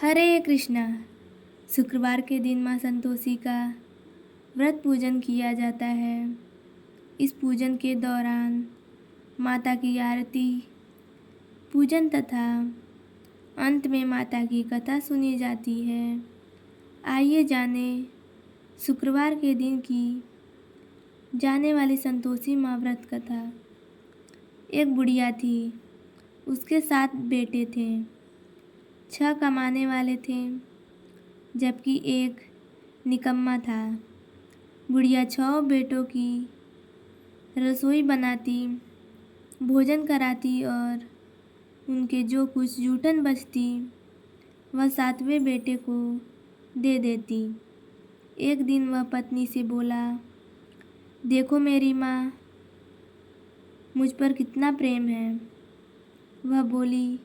हरे कृष्णा। शुक्रवार के दिन माँ संतोषी का व्रत पूजन किया जाता है। इस पूजन के दौरान माता की आरती, पूजन तथा अंत में माता की कथा सुनी जाती है। आइए जाने शुक्रवार के दिन की जाने वाली संतोषी माँ व्रत कथा। एक बुढ़िया थी, उसके 7 बेटे थे। 6 कमाने वाले थे जबकि एक निकम्मा था। बुढ़िया 6 बेटों की रसोई बनाती, भोजन कराती और उनके जो कुछ जूठन बचती वह 7वें बेटे को दे देती। एक दिन वह पत्नी से बोला, देखो मेरी माँ, मुझ पर कितना प्रेम है। वह बोली,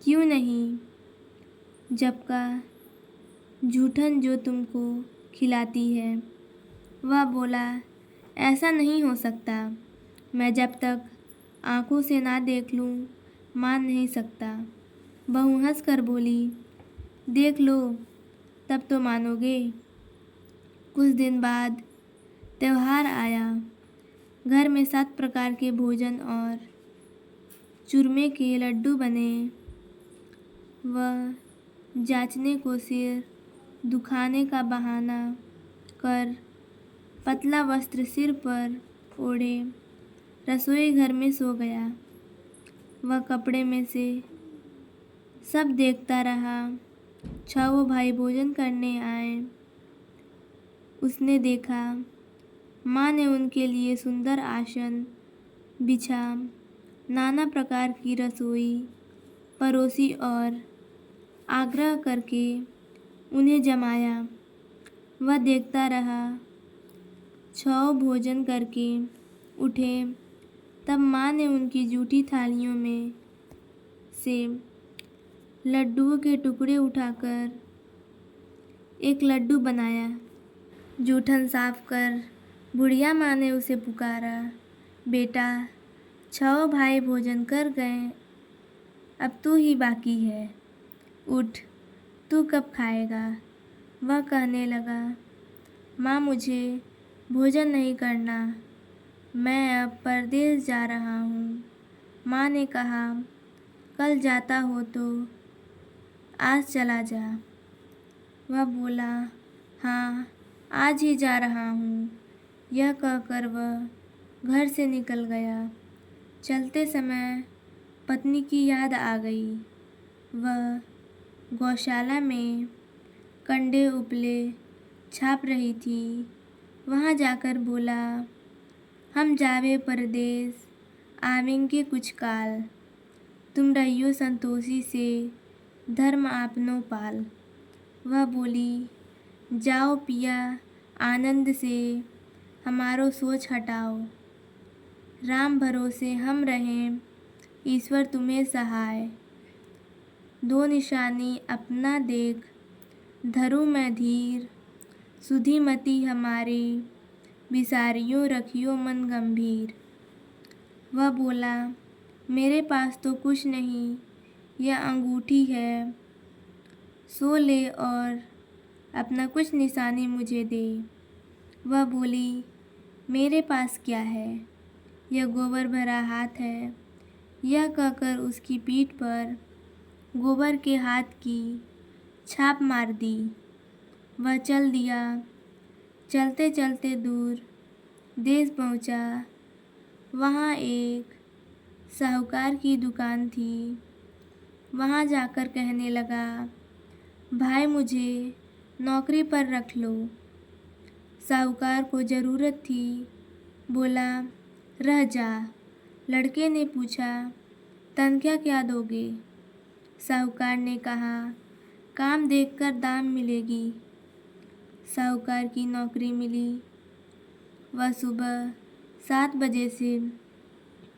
क्यों नहीं, जबका जूठन जो तुमको खिलाती है। वह बोला, ऐसा नहीं हो सकता, मैं जब तक आँखों से ना देख लूँ मान नहीं सकता। बहू हंस कर बोली, देख लो तब तो मानोगे। कुछ दिन बाद त्योहार आया। घर में 7 प्रकार के भोजन और चूरमे के लड्डू बने। वह जांचने को सिर दुखाने का बहाना कर पतला वस्त्र सिर पर ओढ़े रसोई घर में सो गया। वह कपड़े में से सब देखता रहा। 6 भाई भोजन करने आए। उसने देखा माँ ने उनके लिए सुंदर आसन बिछा, नाना प्रकार की रसोई परोसी और आग्रह करके उन्हें जमाया। वह देखता रहा। 6 भोजन करके उठे तब माँ ने उनकी जूठी थालियों में से लड्डुओं के टुकड़े उठाकर एक लड्डू बनाया। जूठन साफ कर बुढ़िया माँ ने उसे पुकारा, बेटा 6 भाई भोजन कर गए, अब तू ही बाकी है, उठ, तू कब खाएगा। वह कहने लगा, माँ मुझे भोजन नहीं करना, मैं अब परदेस जा रहा हूँ। माँ ने कहा, कल जाता हो तो आज चला जा। वह बोला, हाँ आज ही जा रहा हूँ। यह कहकर वह घर से निकल गया। चलते समय पत्नी की याद आ गई। वह गौशाला में कंडे उपले छाप रही थी। वहाँ जाकर बोला, हम जावे परदेस, आवेंगे कुछ काल, तुम रहियो संतोषी से धर्म आपनो पाल। वह बोली, जाओ पिया आनंद से, हमारो सोच हटाओ, राम भरोसे हम रहें, ईश्वर तुम्हें सहाय। 2 निशानी अपना देख, धरूं मैं धीर, सुधीमती हमारी, बिसारियों रखियो मन गंभीर। वह बोला, मेरे पास तो कुछ नहीं, यह अंगूठी है, सो ले और अपना कुछ निशानी मुझे दे। वह बोली, मेरे पास क्या है, यह गोबर भरा हाथ है। यह कहकर उसकी पीठ पर गोबर के हाथ की छाप मार दी। वह चल दिया। चलते चलते दूर देश पहुँचा। वहाँ एक साहूकार की दुकान थी। वहाँ जाकर कहने लगा, भाई मुझे नौकरी पर रख लो। साहूकार को ज़रूरत थी, बोला, रह जा। लड़के ने पूछा, तनख्वाह क्या दोगे। साहूकार ने कहा, काम देखकर दाम मिलेगी। साहूकार की नौकरी मिली। वह सुबह 7 बजे से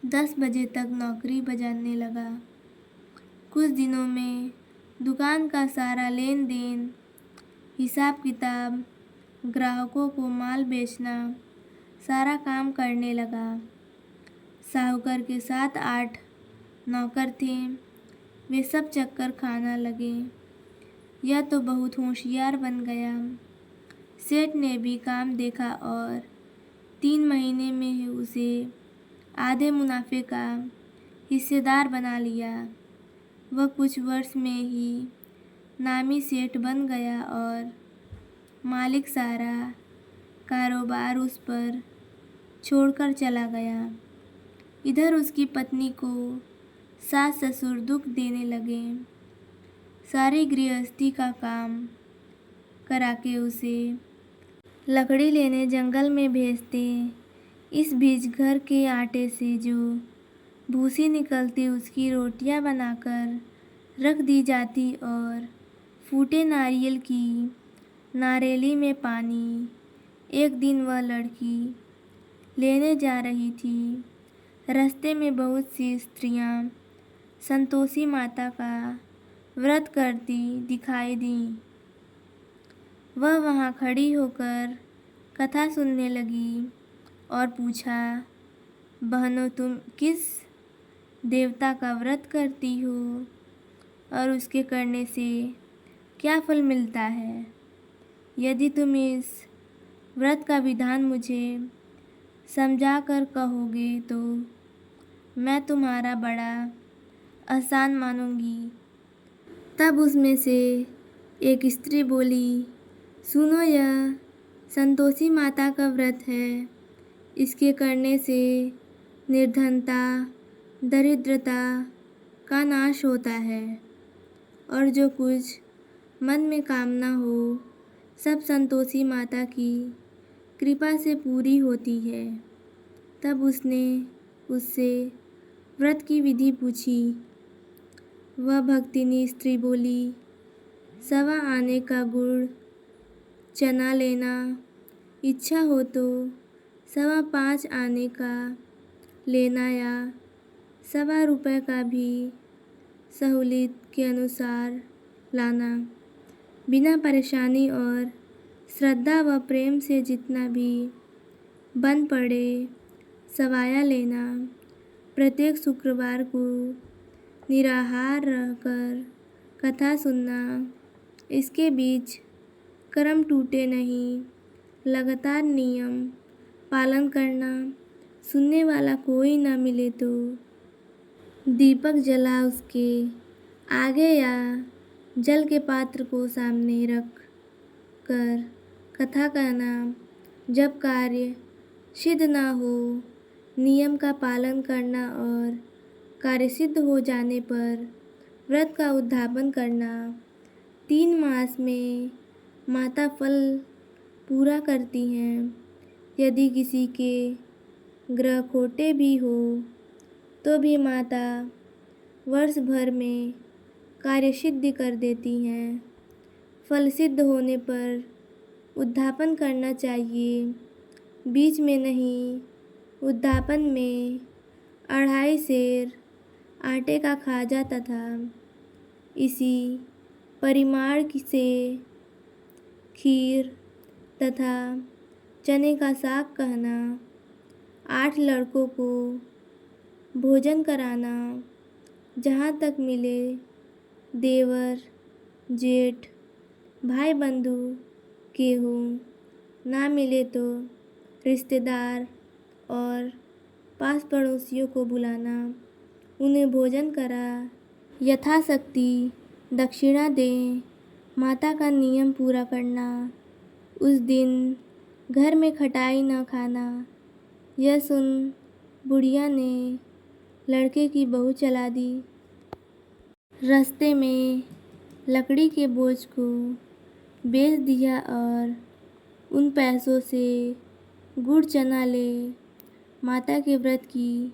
10 बजे तक नौकरी बजाने लगा। कुछ दिनों में दुकान का सारा लेन देन, हिसाब किताब, ग्राहकों को माल बेचना, सारा काम करने लगा। साहूकार के 7-8 नौकर थे। वे सब चक्कर खाना लगे। यह तो बहुत होशियार बन गया। सेठ ने भी काम देखा और 3 महीने में ही उसे आधे मुनाफे का हिस्सेदार बना लिया। वह कुछ वर्ष में ही नामी सेठ बन गया और मालिक सारा कारोबार उस पर छोड़कर चला गया। इधर उसकी पत्नी को सास ससुर दुख देने लगे। सारी गृहस्थी का काम करा के उसे लकड़ी लेने जंगल में भेजते। इस बीच घर के आटे से जो भूसी निकलती उसकी रोटियां बनाकर रख दी जाती और फूटे नारियल की नारेली में पानी। एक दिन वह लड़की लेने जा रही थी। रास्ते में बहुत सी स्त्रियां संतोषी माता का व्रत करती दिखाई दीं। वह वहाँ खड़ी होकर कथा सुनने लगी और पूछा, बहनों तुम किस देवता का व्रत करती हो और उसके करने से क्या फल मिलता है? यदि तुम इस व्रत का विधान मुझे समझा कर कहोगे तो मैं तुम्हारा बड़ा एहसान मानूंगी। तब उसमें से एक स्त्री बोली, सुनो, यह संतोषी माता का व्रत है। इसके करने से निर्धनता, दरिद्रता का नाश होता है और जो कुछ मन में कामना हो सब संतोषी माता की कृपा से पूरी होती है। तब उसने उससे व्रत की विधि पूछी। वह भक्तिनी स्त्री बोली, 1.25 आने का गुड़ चना लेना, इच्छा हो तो 5.25 आने का लेना या 1.25 रुपये का भी सहूलियत के अनुसार लाना। बिना परेशानी और श्रद्धा व प्रेम से जितना भी बन पड़े सवाया लेना। प्रत्येक शुक्रवार को निराहार रहकर कथा सुनना। इसके बीच कर्म टूटे नहीं, लगातार नियम पालन करना। सुनने वाला कोई न मिले तो दीपक जला उसके आगे या जल के पात्र को सामने रख कर कथा कहना। जब कार्य सिद्ध न हो, नियम का पालन करना और कार्य सिद्ध हो जाने पर व्रत का उद्यापन करना। 3 मास में माता फल पूरा करती हैं। यदि किसी के ग्रह खोटे भी हो तो भी माता वर्ष भर में कार्य सिद्ध कर देती हैं। फल सिद्ध होने पर उद्यापन करना चाहिए, बीच में नहीं। उद्यापन में 2.5 सेर आटे का खाजा तथा इसी परिमाण से खीर तथा चने का साग कहना। 8 लड़कों को भोजन कराना। जहाँ तक मिले देवर, जेठ, भाई बंधु के हों, ना मिले तो रिश्तेदार और पास पड़ोसियों को बुलाना। उन्हें भोजन करा यथाशक्ति दक्षिणा दें। माता का नियम पूरा करना। उस दिन घर में खटाई न खाना। यह सुन बुढ़िया ने लड़के की बहू चला दी। रास्ते में लकड़ी के बोझ को बेच दिया और उन पैसों से गुड़ चना ले माता के व्रत की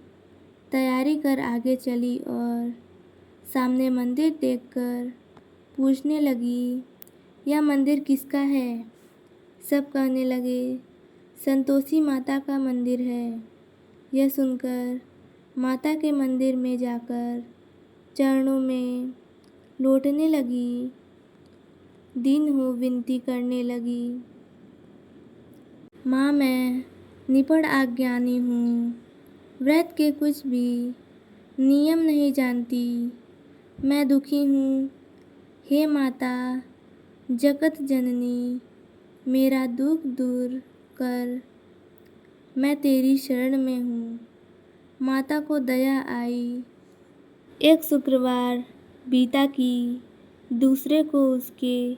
तैयारी कर आगे चली और सामने मंदिर देखकर पूछने लगी, यह मंदिर किसका है? सब कहने लगे, संतोषी माता का मंदिर है। यह सुनकर माता के मंदिर में जाकर चरणों में लौटने लगी। दिन हो विनती करने लगी, माँ मैं निपड़ अज्ञानी हूँ, व्रत के कुछ भी नियम नहीं जानती। मैं दुखी हूँ, हे माता जगत जननी मेरा दुख दूर कर, मैं तेरी शरण में हूँ। माता को दया आई। एक शुक्रवार बीता कि दूसरे को उसके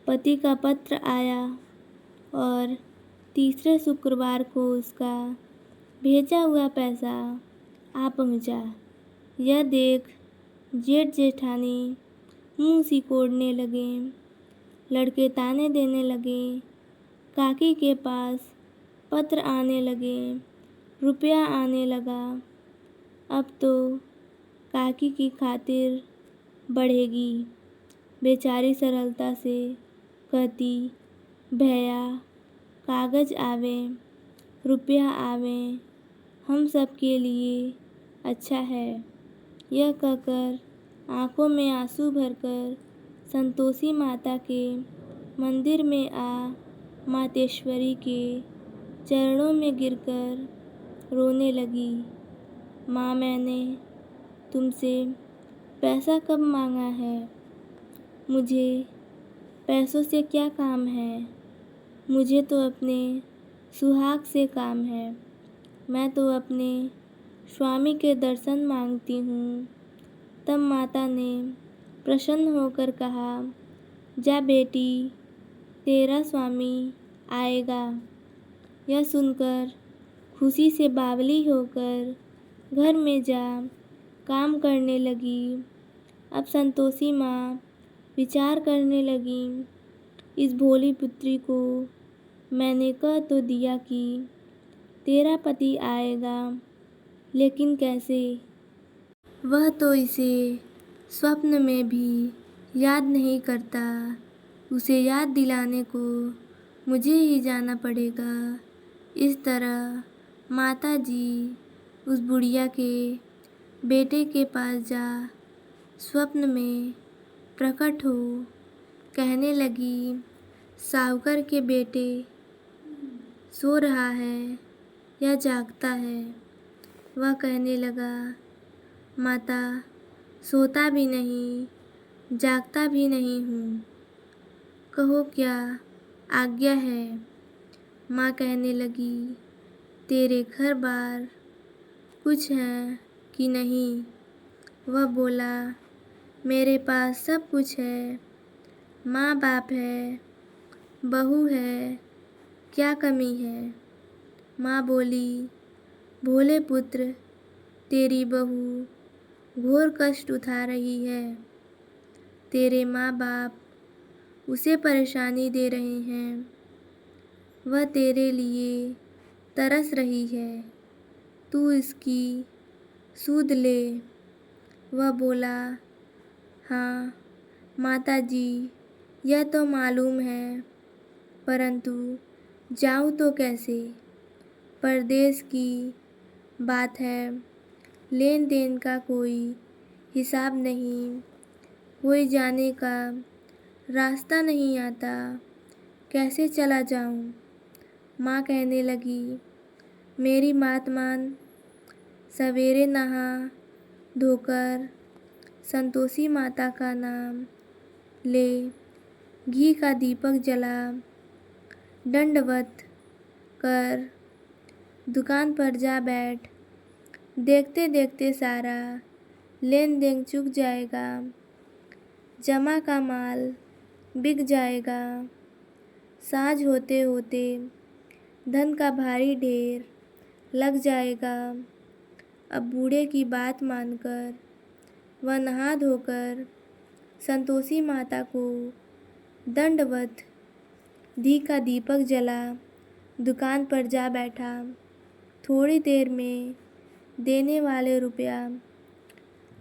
पति का पत्र आया और तीसरे शुक्रवार को उसका भेजा हुआ पैसा आ पहुँचा। यह देख जेठ जेठानी मुँह सिकोड़ने लगे। लड़के ताने देने लगे। काकी के पास पत्र आने लगे, रुपया आने लगा। अब तो काकी की खातिर बढ़ेगी। बेचारी सरलता से कहती, भैया कागज आवे, रुपया आवे, हम सब के लिए अच्छा है। यह कहकर आँखों में आंसू भरकर संतोषी माता के मंदिर में आ मातेश्वरी के चरणों में गिरकर रोने लगी। माँ, मैंने तुमसे पैसा कब मांगा है? मुझे पैसों से क्या काम है? मुझे तो अपने सुहाग से काम है। मैं तो अपने स्वामी के दर्शन मांगती हूँ। तब माता ने प्रसन्न होकर कहा, जा बेटी, तेरा स्वामी आएगा। यह सुनकर खुशी से बावली होकर घर में जा काम करने लगी। अब संतोषी माँ विचार करने लगी, इस भोली पुत्री को मैंने कह तो दिया कि तेरा पति आएगा, लेकिन कैसे? वह तो इसे स्वप्न में भी याद नहीं करता। उसे याद दिलाने को मुझे ही जाना पड़ेगा। इस तरह माता जी उस बुढ़िया के बेटे के पास जा स्वप्न में प्रकट हो कहने लगी, साहूकार के बेटे सो रहा है या जागता है? वह कहने लगा, माता सोता भी नहीं, जागता भी नहीं हूँ, कहो क्या आज्ञा है? माँ कहने लगी, तेरे घर बार कुछ है कि नहीं? वह बोला, मेरे पास सब कुछ है, माँ बाप है, बहू है, क्या कमी है? माँ बोली, भोले पुत्र, तेरी बहू घोर कष्ट उठा रही है। तेरे माँ बाप उसे परेशानी दे रहे हैं। वह तेरे लिए तरस रही है, तू इसकी सूध ले। वह बोला, हाँ माता जी, यह तो मालूम है, परंतु जाऊँ तो कैसे? परदेश की बात है, लेन देन का कोई हिसाब नहीं, कोई जाने का रास्ता नहीं आता, कैसे चला जाऊँ? माँ कहने लगी, मेरी बात मान, सवेरे नहा धोकर संतोषी माता का नाम ले, घी का दीपक जला, दंडवत कर दुकान पर जा बैठ। देखते देखते सारा लेन देन चुक जाएगा, जमा का माल बिक जाएगा। साँझ होते होते धन का भारी ढेर लग जाएगा। अब बूढ़े की बात मानकर वह नहा धोकर संतोषी माता को दंडवत घी का दीपक जला दुकान पर जा बैठा। थोड़ी देर में देने वाले रुपया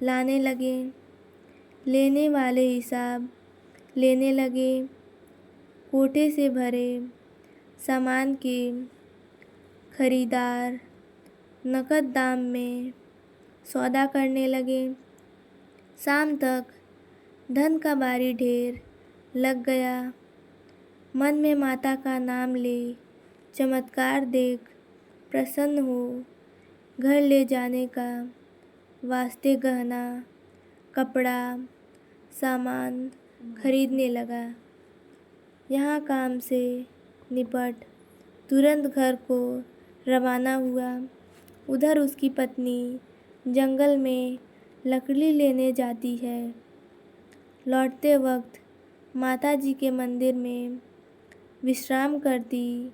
लाने लगे, लेने वाले हिसाब लेने लगे। कोठे से भरे सामान के खरीदार नकद दाम में सौदा करने लगे। शाम तक धन का भारी ढेर लग गया। मन में माता का नाम ले, चमत्कार देख प्रसन्न हो घर ले जाने का वास्ते गहना, कपड़ा, सामान खरीदने लगा। यहाँ काम से निपट तुरंत घर को रवाना हुआ। उधर उसकी पत्नी जंगल में लकड़ी लेने जाती है। लौटते वक्त माता जी के मंदिर में विश्राम करती।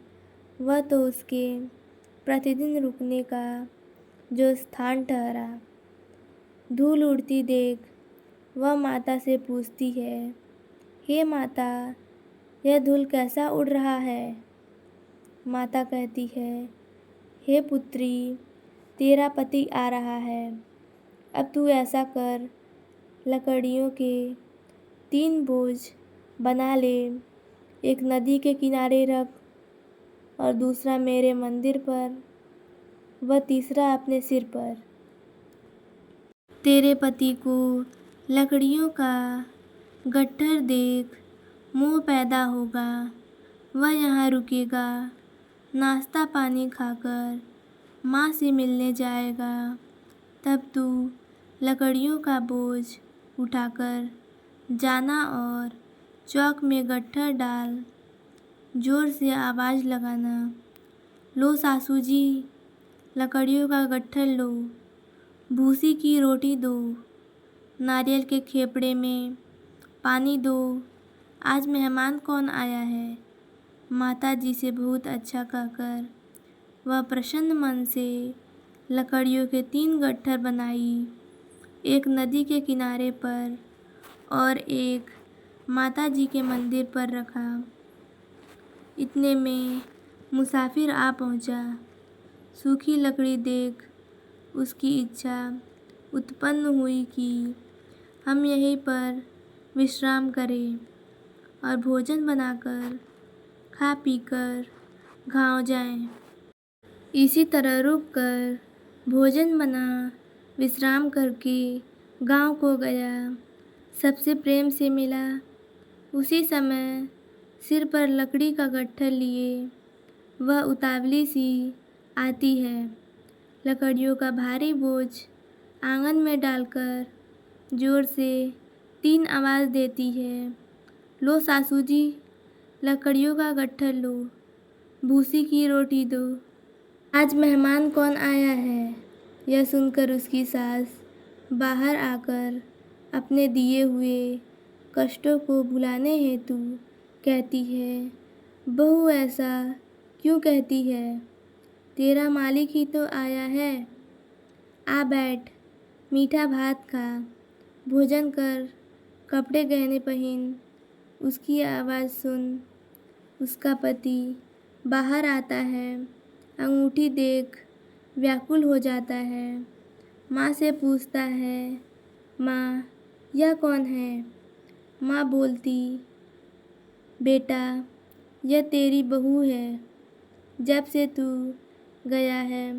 वह तो उसके प्रतिदिन रुकने का जो स्थान ठहरा। धूल उड़ती देख वह माता से पूछती है, हे माता, यह धूल कैसा उड़ रहा है? माता कहती है, हे पुत्री, तेरा पति आ रहा है। अब तू ऐसा कर, लकड़ियों के 3 बोझ बना ले। एक नदी के किनारे रख और दूसरा मेरे मंदिर पर, व तीसरा अपने सिर पर। तेरे पति को लकड़ियों का गट्ठर देख मोह पैदा होगा। वह यहाँ रुकेगा, नाश्ता पानी खाकर माँ से मिलने जाएगा। तब तू लकड़ियों का बोझ उठाकर जाना और चौक में गट्ठर डाल जोर से आवाज़ लगाना, लो सासू जी, लकड़ियों का गट्ठर लो, भूसी की रोटी दो, नारियल के खेपड़े में पानी दो, आज मेहमान कौन आया है। माता जी से बहुत अच्छा कहकर वह प्रसन्न मन से लकड़ियों के 3 गट्ठर बनाई, एक नदी के किनारे पर और एक माता जी के मंदिर पर रखा। इतने में मुसाफिर आ पहुँचा। सूखी लकड़ी देख उसकी इच्छा उत्पन्न हुई कि हम यहीं पर विश्राम करें और भोजन बनाकर खा पीकर गाँव जाएं। इसी तरह रुककर भोजन बना विश्राम करके गाँव को गया। सबसे प्रेम से मिला। उसी समय सिर पर लकड़ी का गट्ठर लिए वह उतावली सी आती है। लकड़ियों का भारी बोझ आंगन में डालकर जोर से 3 आवाज़ देती है, लो सासू जी, लकड़ियों का गट्ठर लो, भूसी की रोटी दो, आज मेहमान कौन आया है। यह सुनकर उसकी सास बाहर आकर अपने दिए हुए कष्टों को भुलाने हेतु कहती है, बहू ऐसा क्यों कहती है? तेरा मालिक ही तो आया है। आ बैठ, मीठा भात खा, भोजन कर, कपड़े गहने पहन। उसकी आवाज़ सुन उसका पति बाहर आता है। अंगूठी देख व्याकुल हो जाता है। माँ से पूछता है, माँ, यह कौन है? माँ बोलती, बेटा, यह तेरी बहू है। जब से तू गया है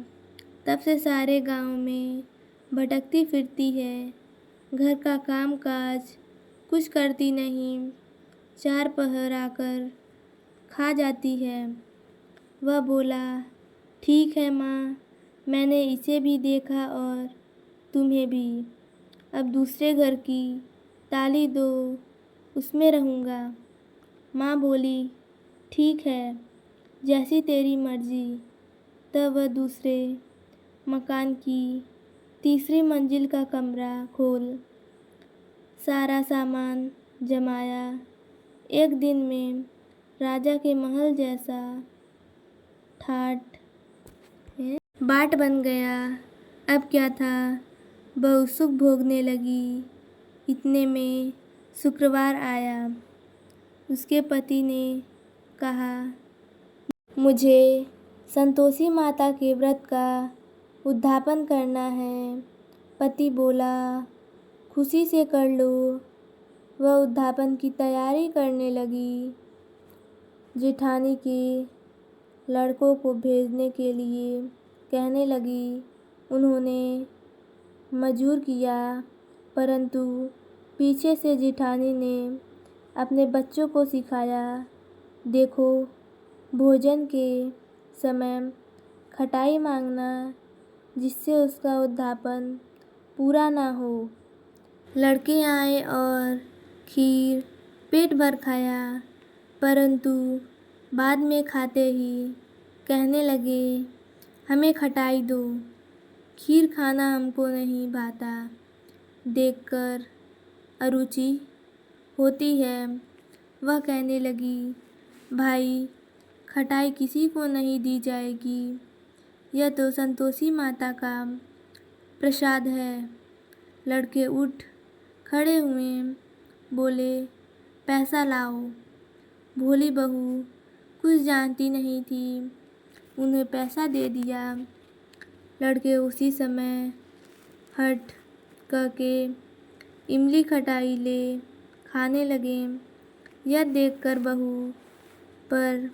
तब से सारे गांव में भटकती फिरती है। घर का काम काज कुछ करती नहीं। 4 पहर आकर खा जाती है। वह बोला, ठीक है माँ, मैंने इसे भी देखा और तुम्हें भी। अब दूसरे घर की ताली दो, उसमें रहूँगा। माँ बोली, ठीक है, जैसी तेरी मर्जी। तब वह दूसरे मकान की तीसरी मंजिल का कमरा खोल सारा सामान जमाया। एक दिन में राजा के महल जैसा ठाठ बाट बन गया। अब क्या था, बहुत सुख भोगने लगी। इतने में शुक्रवार आया। उसके पति ने कहा, मुझे संतोषी माता के व्रत का उद्यापन करना है। पति बोला, खुशी से कर लो। वह उद्यापन की तैयारी करने लगी। जेठानी के लड़कों को भेजने के लिए कहने लगी। उन्होंने मजूर किया, परंतु पीछे से जेठानी ने अपने बच्चों को सिखाया, देखो, भोजन के समय खटाई मांगना, जिससे उसका उद्यापन पूरा ना हो। लड़के आए और खीर पेट भर खाया, परंतु बाद में खाते ही कहने लगे, हमें खटाई दो, खीर खाना हमको नहीं भाता। देखकर अरुचि होती है। वह कहने लगी, भाई खटाई किसी को नहीं दी जाएगी, यह तो संतोषी माता का प्रसाद है। लड़के उठ खड़े हुए, बोले, पैसा लाओ। भोली बहू कुछ जानती नहीं थी, उन्हें पैसा दे दिया। लड़के उसी समय हट करके इमली खटाई ले खाने लगे। यह देखकर बहू पर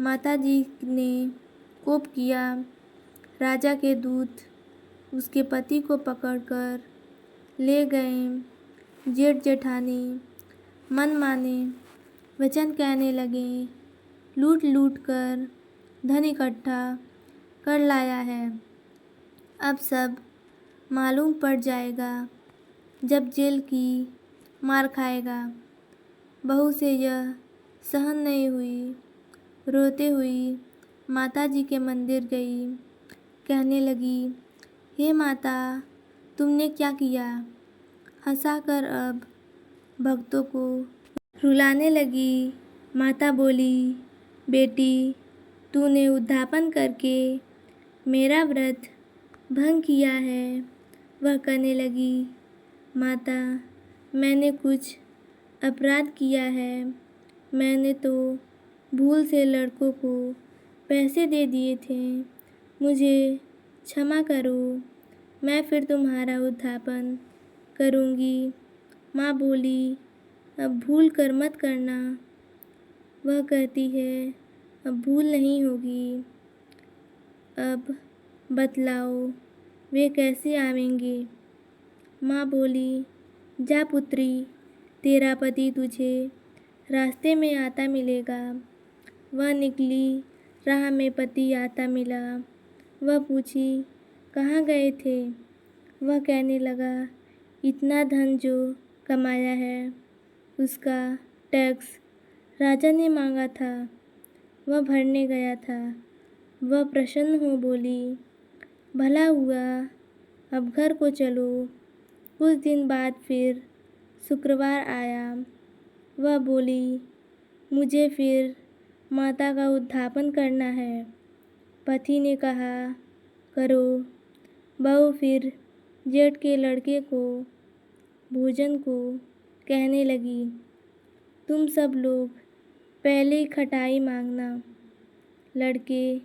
माताजी ने कोप किया। राजा के दूत उसके पति को पकड़कर ले गए। जेठ जेठानी मन माने वचन कहने लगे, लूट लूट कर धन इकट्ठा कर लाया है, अब सब मालूम पड़ जाएगा जब जेल की मार खाएगा। बहू से यह सहन नहीं हुई, रोते हुई माताजी के मंदिर गई। कहने लगी, हे माता, तुमने क्या किया? हंसाकर अब भक्तों को रुलाने लगी। माता बोली, बेटी तूने उद्यापन करके मेरा व्रत भंग किया है। वह कहने लगी, माता मैंने कुछ अपराध किया है, मैंने तो भूल से लड़कों को पैसे दे दिए थे, मुझे क्षमा करो, मैं फिर तुम्हारा उद्यापन करूँगी। माँ बोली, अब भूल कर मत करना। वह कहती है, अब भूल नहीं होगी। अब बतलाओ वे कैसे आवेंगे? माँ बोली, जा पुत्री, तेरा पति तुझे रास्ते में आता मिलेगा। वह निकली, राह में पति आता मिला। वह पूछी, कहाँ गए थे? वह कहने लगा, इतना धन जो कमाया है उसका टैक्स राजा ने मांगा था, वह भरने गया था। वह प्रसन्न हो बोली, भला हुआ, अब घर को चलो। कुछ दिन बाद फिर शुक्रवार आया। वह बोली, मुझे फिर माता का उद्यापन करना है। पति ने कहा, करो। बहू फिर जेठ के लड़के को भोजन को कहने लगी, तुम सब लोग पहले खटाई मांगना। लड़के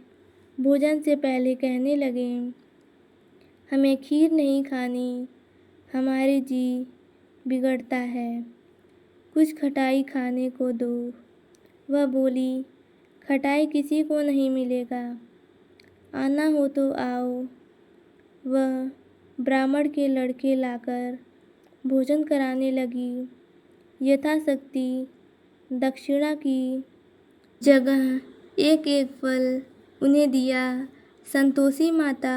भोजन से पहले कहने लगे, हमें खीर नहीं खानी, हमारी जी बिगड़ता है, कुछ खटाई खाने को दो। वह बोली, खटाई किसी को नहीं मिलेगा, आना हो तो आओ। वह ब्राह्मण के लड़के लाकर भोजन कराने लगी। यथाशक्ति दक्षिणा की जगह एक एक फल उन्हें दिया। संतोषी माता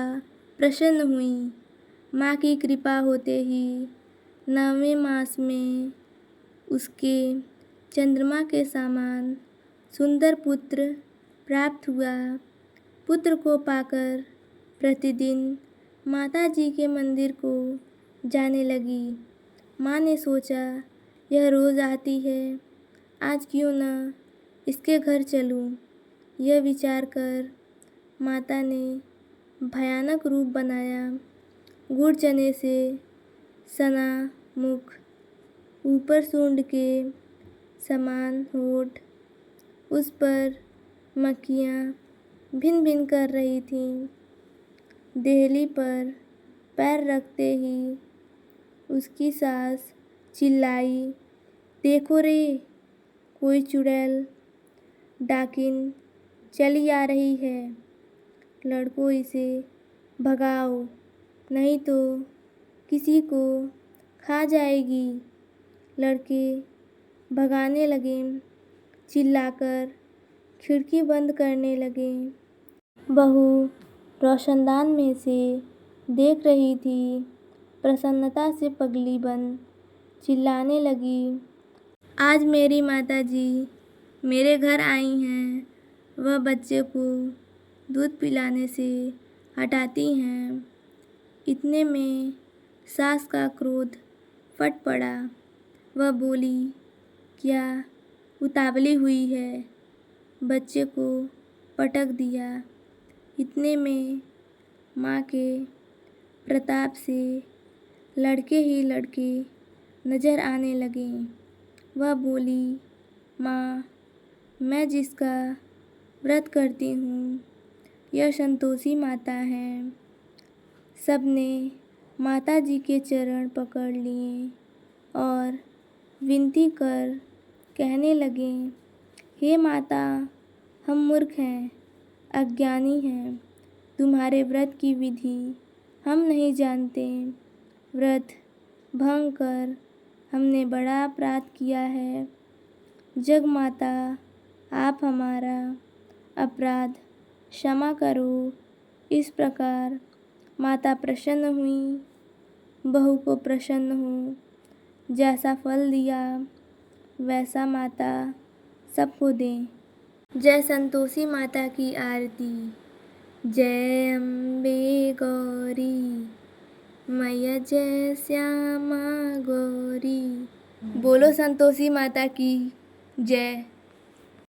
प्रसन्न हुई। माँ की कृपा होते ही 9वें मास में उसके चंद्रमा के समान सुंदर पुत्र प्राप्त हुआ। पुत्र को पाकर प्रतिदिन माता जी के मंदिर को जाने लगी। माँ ने सोचा, यह रोज़ आती है, आज क्यों न इसके घर चलूं। यह विचार कर माता ने भयानक रूप बनाया। गुड़ चने से सना मुख, ऊपर सूंड के समान होठ, उस पर मक्खियाँ भिन भिन कर रही थीं। देहली पर पैर रखते ही उसकी सास चिल्लाई, देखो रे, कोई चुड़ैल डाकिन चली आ रही है, लड़कों इसे भगाओ, नहीं तो किसी को खा जाएगी। लड़के भगाने लगे, चिल्लाकर खिड़की बंद करने लगे। बहू रोशनदान में से देख रही थी। प्रसन्नता से पगली बन चिल्लाने लगी, आज मेरी माताजी मेरे घर आई हैं। वह बच्चे को दूध पिलाने से हटाती हैं। इतने में सास का क्रोध फट पड़ा। वह बोली, क्या उतावली हुई है? बच्चे को पटक दिया। इतने में माँ के प्रताप से लड़के ही लड़के नज़र आने लगे। वह बोली, माँ, मैं जिसका व्रत करती हूँ यह संतोषी माता है। सबने माता जी के चरण पकड़ लिए और विनती कर कहने लगे, हे माता, हम मूर्ख हैं, अज्ञानी हैं। तुम्हारे व्रत की विधि हम नहीं जानते। व्रत भंग कर हमने बड़ा अपराध किया है। जग माता, आप हमारा अपराध क्षमा करो। इस प्रकार माता प्रसन्न हुई। बहू को प्रसन्न हो। जैसा फल दिया वैसा माता सबको दे। जय संतोषी माता की आरती। जय अम्बे गौरी मैया, जय श्यामा गौरी। बोलो संतोषी माता की जय।